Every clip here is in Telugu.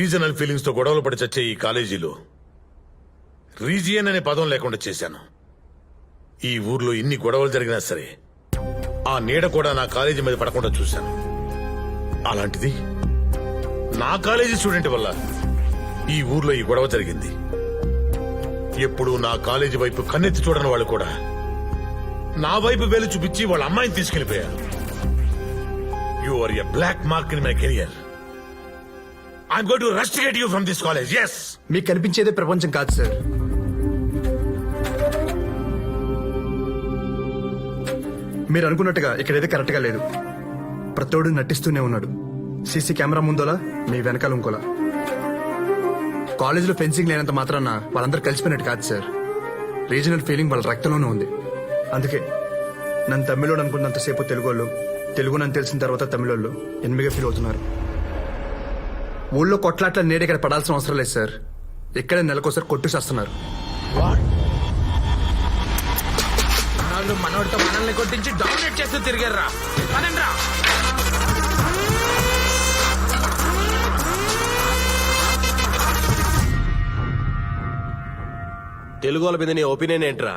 రీజనల్ ఫీలింగ్స్ తో గొడవలు పడి చచ్చే ఈ కాలేజీలో రీజియన్ అనే పదం లేకుండా చేశాను. ఈ ఊర్లో ఇన్ని గొడవలు జరిగినా సరే ఆ నీడ కూడా నా కాలేజీ మీద పడకుండా చూశాను. అలాంటిది నా కాలేజీ స్టూడెంట్ వల్ల ఈ ఊర్లో ఈ గొడవ జరిగింది. ఎప్పుడు నా కాలేజీ వైపు కన్నెత్తి చూడని వాళ్ళు కూడా నా వైపు వేలు చూపించి వాళ్ళ అమ్మాయిని తీసుకెళ్లిపోయారు. You are a black mark in my career. I'm going to rusticate you from this college, yes! మీకు కనిపించేదే ప్రపంచం కాదు సార్. మీరు అనుకున్నట్టుగా ఇక్కడేదే కరెక్ట్ గా లేదు. ప్రతోడు నటిస్తూనే ఉన్నాడు. సీసీ కెమెరా ముందోలా, మీ వెనకాల ఇంకోలా. కాలేజీలో ఫెన్సింగ్ లేనంత మాత్రాన వాళ్ళందరూ కలిసిపోయినట్టు కాదు సార్. రీజనల్ ఫీలింగ్ వాళ్ళ రక్తంలోనే ఉంది. అందుకే నన్ను తమిళోడు అనుకున్నంతసేపు తెలుగోళ్ళు, తెలుగు నన్ను తెలిసిన తర్వాత తమిళోళ్ళు ఎనిమిదిగా ఫీల్ అవుతున్నారు. ఊళ్ళో కొట్లాట్ల నేడు ఇక్కడ పడాల్సిన అవసరం లేదు సార్. ఇక్కడే నెలకోసారి కొట్టుసేస్తున్నారు. మనోడితో మనల్ని కొట్టించి డామినేట్ చేస్తూ తిరిగారా. తెలుగు వాళ్ళ మీద నీ ఒపీనియన్ ఏంట్రా?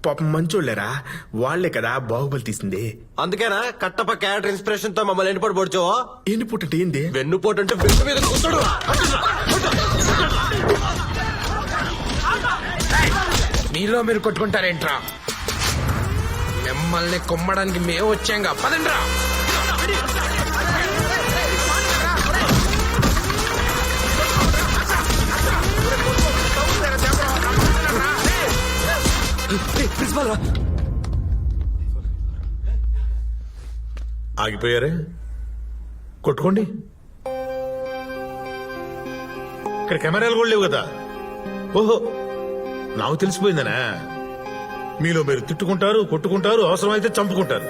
పాపం మంచోళ్ళరా, వాళ్లే కదా బాహుబలి తీసింది. అందుకేనా కట్టప్ప క్యారెక్టర్ ఇన్స్పిరేషన్ తో మమ్మల్ని ఎన్నిపోటు పొడిచావో? ఎన్నిపోటు అంటే ఏంది? వెన్నుపోటు అంటే వెన్ను మీద కూర్చోడు. మీలో మీరు కొట్టుకుంటారేంట్రా? మిమ్మల్ని కొమ్మడానికి మేము వచ్చాంగా, పదండ్రా. ఆగిపోయారే, కొట్టుకోండి. ఇక్కడ కెమెరాలు కూడా లేవు కదా. ఓహో, నాకు తెలిసిపోయిందనా? మీలో మీరు తిట్టుకుంటారు, కొట్టుకుంటారు, అవసరమైతే చంపుకుంటారు.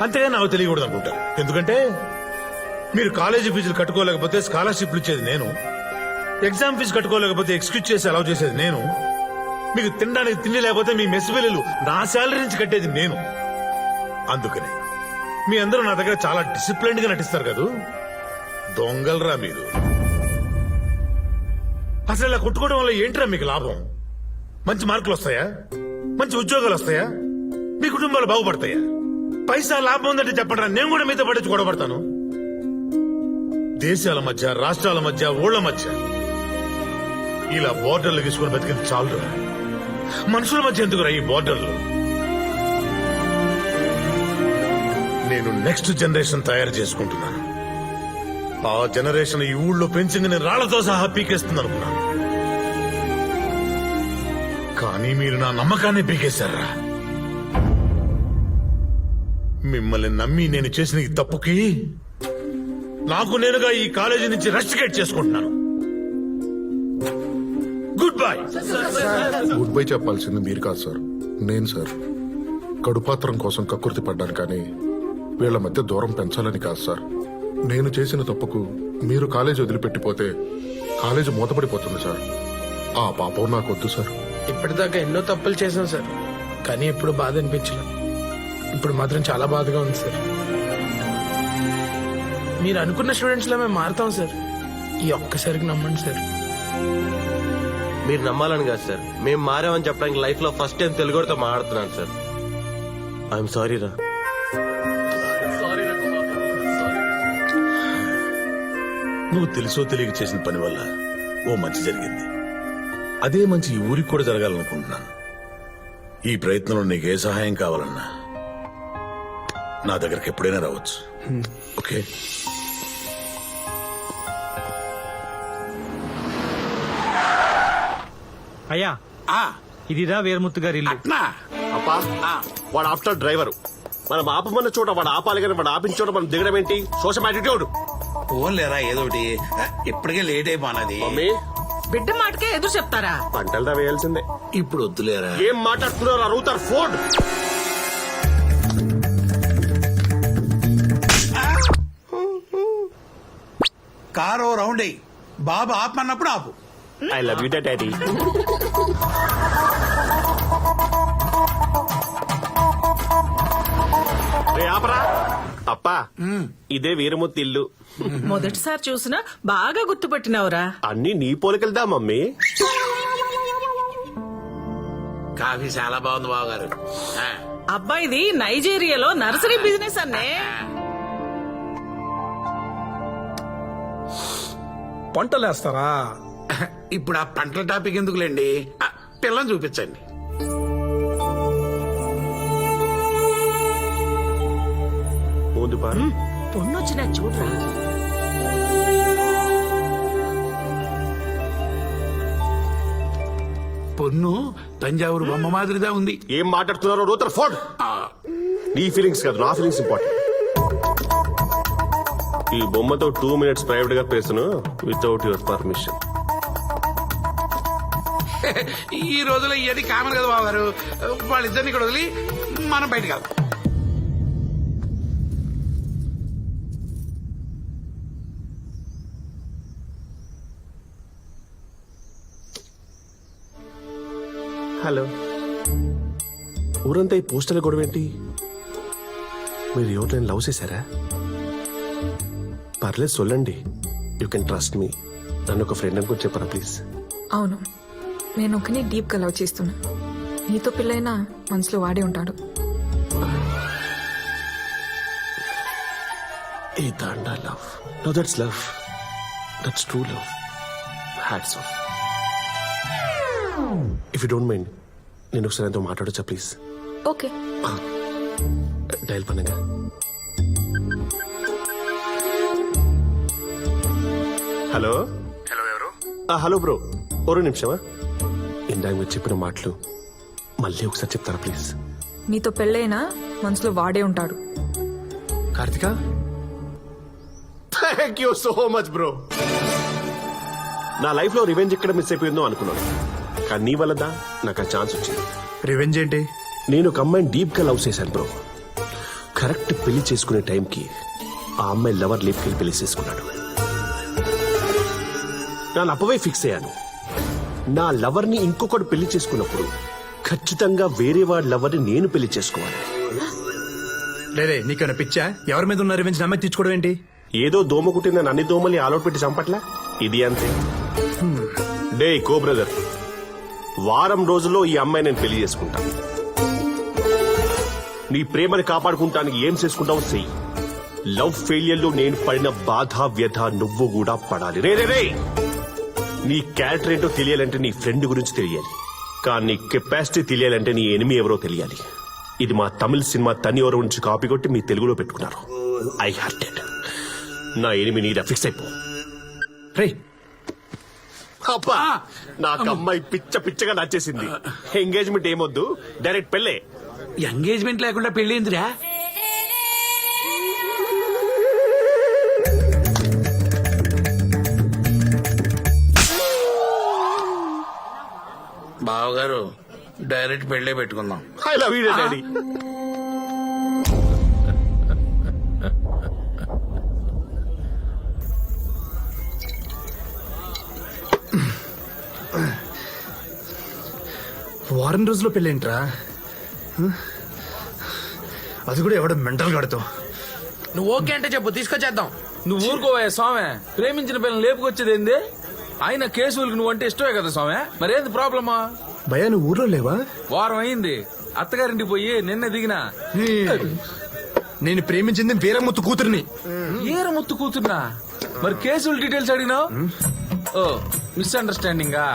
అంతేగా నాకు తెలియకూడదు అనుకుంటారు. ఎందుకంటే మీరు కాలేజీ ఫీజులు కట్టుకోలేకపోతే స్కాలర్షిప్లు ఇచ్చేది నేను, ఎగ్జామ్ ఫీజు కట్టుకోలేకపోతే ఎక్స్క్యూజ్ చేసి అలౌ చేసేది నేను, మీకు తినడానికి తిండి లేకపోతే మీ మెస్ బిల్లులు నా శాలరీ నుంచి కట్టేది నేను. అందుకని మీ అందరూ నా దగ్గర చాలా డిసిప్లైన్డ్ గా నటిస్తారు కదా. దొంగలరా మీరు. అసలు ఇలా కొట్టుకోవడం వల్ల ఏంట్రా మీకు లాభం? మంచి మార్కులు వస్తాయా? మంచి ఉద్యోగాలు వస్తాయా? మీ కుటుంబాలు బాగుపడతాయా? పైసా లాభం ఉందంటే చెప్పండి, నేను కూడా మీతో పడించి గొడవపడతాను. దేశాల మధ్య, రాష్ట్రాల మధ్య, ఊళ్ళ మధ్య ఇలా బోర్డర్లు తీసుకుని బతికింది చాలురా. మనుషుల మధ్య ఎందుకురా ఈ బోర్డర్లు? నేను నెక్స్ట్ జనరేషన్ తయారు చేసుకుంటున్నాను. ఆ జనరేషన్ ఈ ఊళ్ళో పెంచింది నేను రాళ్లతో సహా పీకేస్తుంది అనుకున్నాను. కానీ మీరు నా నమ్మకాన్ని పీకేశారా. మిమ్మల్ని నమ్మి నేను చేసిన ఈ తప్పుకి నాకు నేనుగా ఈ కాలేజీ నుంచి రస్టికేట్ చేసుకుంటున్నాను. Good bye. గుడ్ బై చెప్పాల్సింది మీరు కాదు సార్, నేను సార్. కడుపాత్రం కోసం కక్కుర్తి పడ్డాను కానీ వీళ్ల మధ్య దూరం పెంచాలని కాదు సార్. నేను చేసిన తప్పుకు మీరు కాలేజీ వదిలిపెట్టిపోతే కాలేజీ మూతపడిపోతుంది సార్. ఆ పాపం నాకు వద్దు సార్. ఇప్పటిదాకా ఎన్నో తప్పులు చేశాం సార్, కానీ ఎప్పుడు బాధ అనిపించలేదు. ఇప్పుడు మాత్రం చాలా బాధగా ఉంది సార్. మీరు అనుకున్న స్టూడెంట్స్ లా మేము మారుతాం సార్. ఈ ఒక్కసారికి నమ్మండి సార్. మీరు నమ్మాలని కాదు సార్, మేము మారామని చెప్పడానికి లైఫ్ లో ఫస్ట్ టైం తెలుగుతో మాట్లాడుతున్నాను సార్. ఐఎమ్ సారీ రా. నువ్వు తెలుసో తెలియక చేసిన పని వల్ల ఓ మంచి జరిగింది. అదే మంచి ఈ ఊరికి కూడా జరగాలనుకుంటున్నాను. ఈ ప్రయత్నంలో నీకు ఏ సహాయం కావాలన్నా నా దగ్గరికి ఎప్పుడైనా రావచ్చు. ఓకే? అయ్యా, ఇదిరా వేర్ముత్తు గారి ఇల్లు. అప్పా, వాడు ఆఫ్టర్ డ్రైవరు. మనం ఆపమన్న చోట వాడు ఆపాలి కానీ వాడు ఆపిన చోట మనం దిగడం ఏంటి? Social attitude. ఓన్లేరా ఏదోటి, ఇప్పటికే లేట్ అయిపోయినది. మమ్మీ, బిడ్డ మాటకే ఎదురు చెప్తారా? పంటలదా వేయాల్సిందే. ఇప్పుడు వద్దులేరా. ఏం మాట్లాడుతున్నారు? అరుగుతారు ఫోన్. కారు రౌండ్ అయ్యి బాబు ఆపమన్నప్పుడు ఆపు. I love you daddy. ఆపరా. అప్పా ఇదే వీరమూర్తి ఇల్లు. మొదటిసారి చూసినా బాగా గుర్తుపట్టినవురా. అన్ని నీ పోలికెళ్దా మమ్మీ? కాఫీ చాలా బాగుంది బావగారు. అబ్బాయిది నైజీరియాలో నర్సరీ బిజినెస్ అన్నే. పంటలేస్తారా? ఇప్పుడు ఆ పంటల టాపిక్ ఎందుకులేండి, పిల్లని చూపించండి. ముందు పారు. పొన్నొచ్చిన చూడరా. పొన్ను తంజావూరు బొమ్మ మాదిరిగా ఉంది. ఏం మాట్లాడుతున్నారో రూతర్ ఫోర్డ్. నీ ఫీలింగ్స్ కాదు, నా ఫీలింగ్స్ ఇంపార్టెంట్. ఈ బొమ్మతో 2 minutes ప్రైవేట్ గా పేసును వితౌట్ యువర్ పర్మిషన్. ఈ రోజుల్లో ఇవన్నీ కామన్ కదా బావగారు. వాళ్ళిద్దరిని ఇక్కడ వదిలి మనం బయటకు వెళ్దాం. హలో, ఊరంతా ఈ పోస్టర్ల గొడవ ఏంటి? మీరు ఎవరిని లవ్ చేశారా? పర్లేదు సొల్లండి, యూ కెన్ ట్రస్ట్ మీ. నన్ను ఒక ఫ్రెండ్ అనుకుని చెప్పరా ప్లీజ్. అవును, నేను ఒకని డీప్ గా లవ్ చేస్తున్నా. నీతో పిల్లైనా మనసులో వాడే ఉంటాడు. ఏ దాండా love. No that's love, that's true love. Hats off. If you don't mind, నేను ఒకసారి ఎంతో మాట్లాడొచ్చా ప్లీజ్? ఓకే. డైల్ పన్నగా. హలో. హలో, ఎవరు? హలో బ్రో, ఒక నిమిషమా. ఇందాక మీరు చెప్పిన మాటలు మళ్ళీ ఒకసారి చెప్తారా ప్లీజ్? నీతో పెళ్ళైనా మనసులో వాడే ఉంటాడు. Karthika, thank you so much bro. నా లైఫ్ లో రివెంజ్ ఎక్కడ మిస్ అయిపోయిందో అనుకున్నాను, కానీ నీ వల్లదా నాకు ఆ ఛాన్స్ వచ్చింది. రివెంజ్ ఏంటి? నేను ఒక అమ్మాయిని డీప్ గా లవ్ చేశాను బ్రో. కరెక్ట్ పెళ్లి చేసుకునే టైంకి ఆ అమ్మాయి లవర్ లేపుకెళ్ళి పెళ్లి చేసుకున్నాడు. నేను అప్పవే ఫిక్స్ అయ్యాను, నా లవర్ ని ఇంకొకడు పెళ్లి చేసుకున్నప్పుడు ఖచ్చితంగా వేరే వాడి లవర్ ని నేను పెళ్లి చేసుకోవాలి. లేదే, నీకన్నా పిచ్చా? ఎవరి మీద ఉన్న రివెంజ్ నమ్మే తీర్చుకోవడం ఏంటి? ఏదో దోమ కుట్టిన అన్ని దోమల్ని ఆలోట్ పెట్టి చంపట్లా, ఇది అంతే. డే కో బ్రదర్, వారం రోజుల్లో ఈ అమ్మాయి నేను పెళ్లి చేసుకుంటాను. నీ ప్రేమని కాపాడుకుంటానికి ఏం చేసుకుంటావు చెయ్యి. లవ్ ఫెయిలియర్ లో నేను పడిన బాధ వ్యధ నువ్వు కూడా పడాలి. రే రే రే, నీ క్యారెక్టర్ ఏంటో తెలియాలంటే నీ ఫ్రెండ్ గురించి తెలియాలి, కానీ నీ కెపాసిటీ తెలియాలంటే నీ ఎనిమి ఎవరో తెలియాలి. ఇది మా తమిళ సినిమా తని ఎవరో నుంచి కాపీ కొట్టి మీ తెలుగులో పెట్టుకున్నారు. I hearted. నా ఎనిమి నీదా, ఫిక్స్ అయిపో. రే, అబ్బా, నాకు అమ్మాయి పిచ్చ పిచ్చగా నచ్చేసింది. ఎంగేజ్మెంట్ ఏమొద్దు, డైరెక్ట్ పెళ్ళే. ఎంగేజ్మెంట్ లేకుండా పెళ్ళిందిరా? బావగారు, డైరెక్ట్ పెళ్ళే పెట్టుకుందాం. I love you daddy. వారం రోజుల్లో పెళ్ళేంట్రా? అది కూడా ఎవడో మెంటల్ గడుతో. నువ్వు ఓకే అంటే చెప్పు, తీసుకొచ్చేద్దాం. నువ్వు ఊరుకోవా స్వామి, ప్రేమించిన పిల్లలు లేపుకొచ్చేది ఏంది? ఆయన కేసులకు నువ్వు అంటే ఇష్టమే కదా స్వామి, మరేంది ప్రాబ్లమా? భయా, నువ్వు ఊర్లో లేవా? వారం అయింది, అత్తగారింటికి పోయి నిన్న దిగినా. నేను ప్రేమించింది వీరముత్తు కూతుర్ని. ఏరముత్తు కూతున్నా? మరి కేసుల డీటెయిల్స్ అడిగినావు? ఓ, మిస్అండర్స్టాండింగా.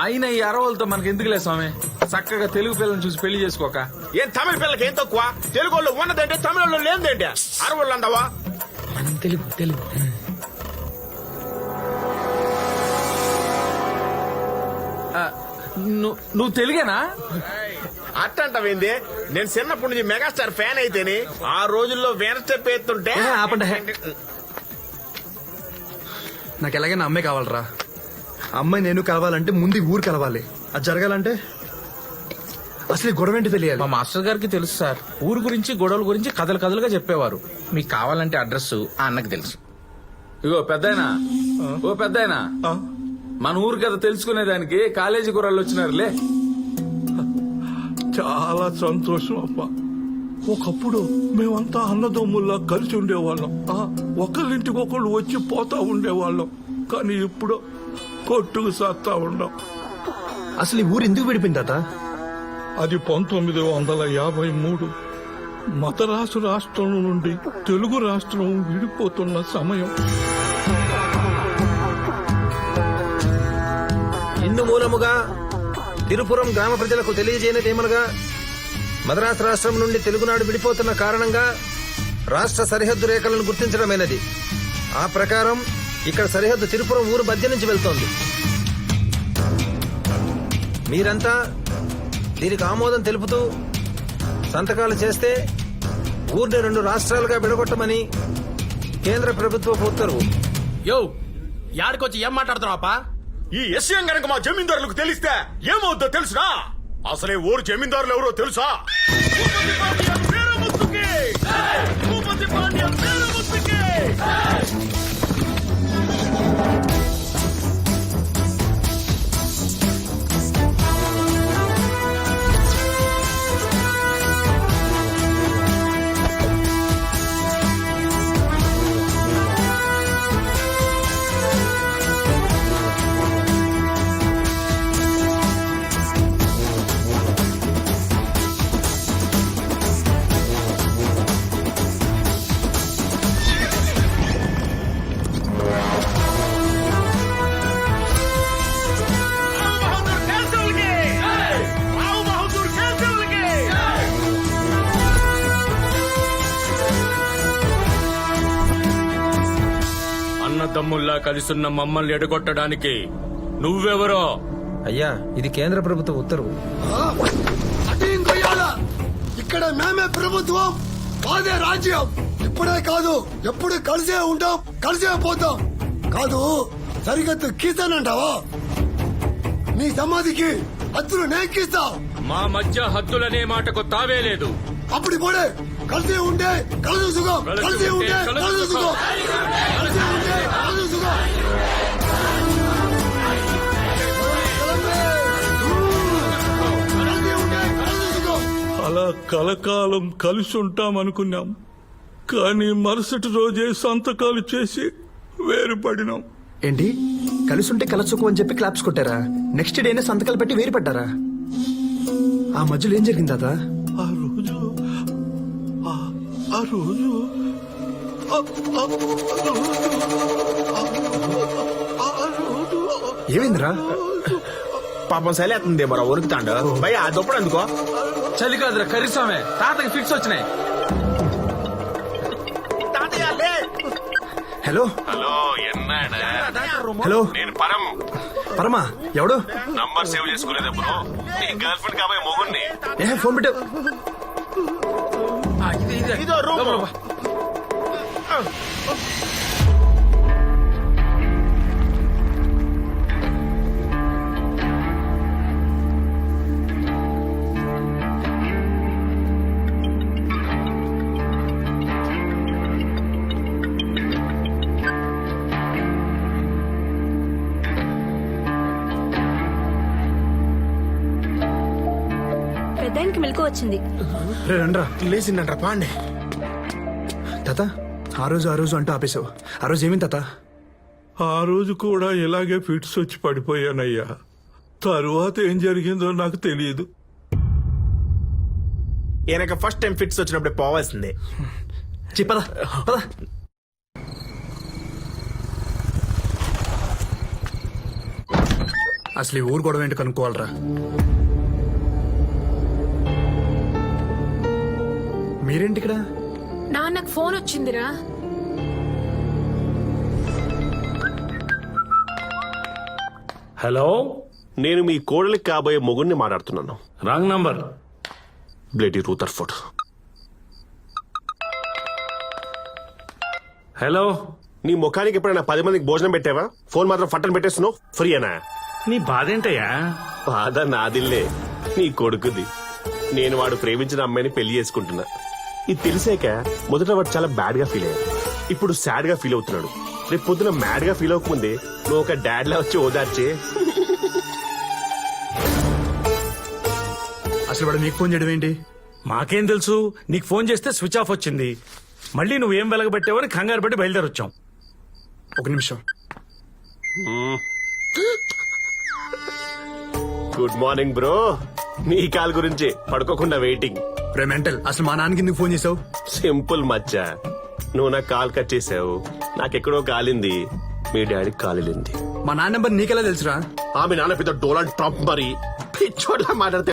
అయినా ఈ అరవలతో మనకి ఎందుకులే స్వామి, చక్కగా తెలుగు పిల్లని చూసి పెళ్లి చేసుకోక. ఏం తమిళ పిల్లకి ఏం తక్కువ? తెలుగు వాళ్ళు ఉన్నదంటే తమిళ లేదంటే అరవళ్ళు అందావా? మనం తెలుగు తెలుగు నువ్వు తెలుగేనా? అట్టంటావేంది? నేను చిన్నప్పటి నుంచి మెగాస్టార్ ఫ్యాన్ అయితేనే ఆ రోజుల్లో వేన స్టెప్ ఎత్తుంటే. ఆపండి. నాకు ఎలాగైనా అమ్మాయి కావాలరా. అమ్మాయి నేను కావాలంటే ముందు ఊరు కలవాలి. అది జరగాలంటే అసలు ఈ గొడవ ఏంటి తెలియాలి. మా మాస్టర్ గారికి తెలుసు సార్, ఊరు గురించి గొడవల గురించి కథలు కథలుగా చెప్పేవారు. మీకు కావాలంటే అడ్రస్ ఆ అన్నకి తెలుసు. ఇగో పెద్దాయనా, ఓ పెద్దాయనా, మన ఊరు కథ తెలుసుకునేదానికి కాలేజీ కుర్రాళ్ళు వచ్చినారులే. చాలా సంతోషం అబ్బా. ఒకప్పుడు మేమంతా అన్నదమ్ముల్లా కలిసి ఉండేవాళ్ళం. ఒకళ్ళింటికి ఒకళ్ళు వచ్చి పోతా ఉండేవాళ్ళం. కానీ ఇప్పుడు కొట్టుకు సాత్తా ఉండం. అసలు ఈ ఊరు ఎందుకు విడిపోయింది తాత? అది 1953 మద్రాసు రాష్ట్రం నుండి తెలుగు రాష్ట్రం విడిపోతున్న సమయం. ఇందు మూలముగా తిరుపురం గ్రామ ప్రజలకు తెలియజేయనిదేమనగా మద్రాసు రాష్ట్రం నుండి తెలుగునాడు విడిపోతున్న కారణంగా రాష్ట్ర సరిహద్దు రేఖలను గుర్తించడమైనది. ఆ ప్రకారం ఇక్కడ సరిహద్దు తిరుపురం ఊరు మధ్య నుంచి వెళ్తోంది. మీరంతా దీనికి ఆమోదం తెలుపుతూ సంతకాలు చేస్తే ఊరిని 2 రాష్ట్రాలుగా విడగొట్టమని కేంద్ర ప్రభుత్వ ఉత్తర్వు. యో యాడికొచ్చి ఏం మాట్లాడుతున్నావా? ఈ విషయం గనక మా జమీందారులకు తెలిస్తే ఏమవుద్దో తెలుసునా? అసలే ఊరు జమీందారులు ఎవరో తెలుసా? అన్నదమ్ముల్లా కలిసున్న మమ్మల్ని ఎడగొట్టడానికి నువ్వెవరో? అయ్యా, ఇది కేంద్ర ప్రభుత్వ ఉత్తర్వు. ఇక్కడ మేమే ప్రభుత్వం, కాదే రాజ్యం. ఇప్పుడే కాదు, ఎప్పుడు కలిసే ఉంటాం, కలిసే పోతాం. కాదు సరిహద్దు గీస్తానంటావా? నీ సమాధికి హద్దులు నేకిస్తా. మా మధ్య హద్దులనే మాటకు తావే లేదు. అప్పుడు పోడే కలిసే ఉంటే కలిసి సుఖం, కలిసే ఉంటే కలిసి సుఖం, కలిసే ఉంటే కలిసి సుఖం. అలా కలకాలం కలిసి ఉంటామనుకున్నాం. కానీ మరుసటి రోజే సంతకాలు చేసి వేరుపడినాం. ఏంటి కలిసి ఉంటే కలసుకు అని చెప్పి క్లాప్స్ కొట్టారా? నెక్స్ట్ డేనే సంతకాలు పెట్టి వేరు పడ్డారా? ఆ మధ్యలో ఏం జరిగింది తాత? ఆ రోజు ఏమైందిరా? పాపం సలేస్తుంది మరో ఉరుకుతాండు. భయ ఆ దుప్పడు అందుకో. చలి కాదురా కర్రీసామే, తాతకి ఫిక్స్ వచ్చినాయి. Hello hello ఎన్నాడా? హలో, నేను పరం. పరమా ఎవడు? నంబర్ సేవ్ చేసుకోలేదా బ్రో? నీ గర్ల్ ఫ్రెండ్ కాబోయే మొగుణ్ణి. ఫోన్ పెట్టు. ఇదో రూమ్. పెద్దానికి మెలకు వచ్చింది. రే రండ్రా. లేచిందంటారా పాండే? తాత ఆ రోజు అంటూ ఆపేశావు. ఆ రోజు ఏమైంది తాత? ఆ రోజు కూడా ఇలాగే ఫిట్స్ వచ్చి పడిపోయానయ్యా. తరువాత ఏం జరిగిందో నాకు తెలియదు. ఈయనక ఫస్ట్ టైం ఫిట్స్ వచ్చినప్పుడే పోవాల్సిందే. పద పద. అసలు ఈ ఊరు గొడవ ఏంటి కనుక్కోవాలరా. మీరేంటి ఇక్కడ? నాన్నకు ఫోన్ వచ్చిందిరా. హలో, నేను మీ కోడలికి కాబోయే మొగుణ్ణి మాట్లాడుతున్నాను. Wrong number. బ్లేడీ రూథర్ఫోర్డ్. హలో, నీ ముఖానికి ఎప్పుడైనా 10 మందికి భోజనం పెట్టావా? ఫోన్ మాత్రం ఫట్టని పెట్టేస్తున్నావు. ఫ్రీయేనా? నీ బాధ ఏంటయ్యా? బాధ నాదిల్లే, నీ కొడుకుది. నేను వాడు ప్రేమించిన అమ్మాయిని పెళ్లి చేసుకుంటున్నా. ఇది తెలిసాక మొదట వాడు చాలా బ్యాడ్ గా ఫీల్ అయ్యాడు. ఇప్పుడు సాడ్ గా ఫీల్ అవుతున్నాడు. రేపు పొద్దున మ్యాడ్ గా ఫీల్ అవ్వకముందే నువ్వు ఒక డాడ్ లా వచ్చి ఓదార్చే. అసలు వాడు మీకు ఫోన్ చేయడం ఏంటి? మాకేం తెలుసు నీకు ఫోన్ చేస్తే స్విచ్ ఆఫ్ వచ్చింది మళ్ళీ నువ్వేం వెలగబెట్టావని కంగారు పట్టి బయలుదేరొచ్చాం. ఒక నిమిషం. Good morning bro. నీ కాల్ గురించి పడుకోకుండా వెయిటింగ్. రే మెంటల్, అసలు మా నాన్నకి ఎందుకు ఫోన్ చేసావు? సింపుల్ మచ్చా, నువ్వు నాకు కాల్ కట్ చేసావు, నాకెక్కడో కాలింది, మీ డాడీకి కాలింది. మా నాన్న నెంబర్ నీకెలా తెలుసురా? ఆమె నాన్న పెద్ద డోనాల్డ్ ట్రంప్ మరి పిచ్చోడ్లా మాట్లాడితే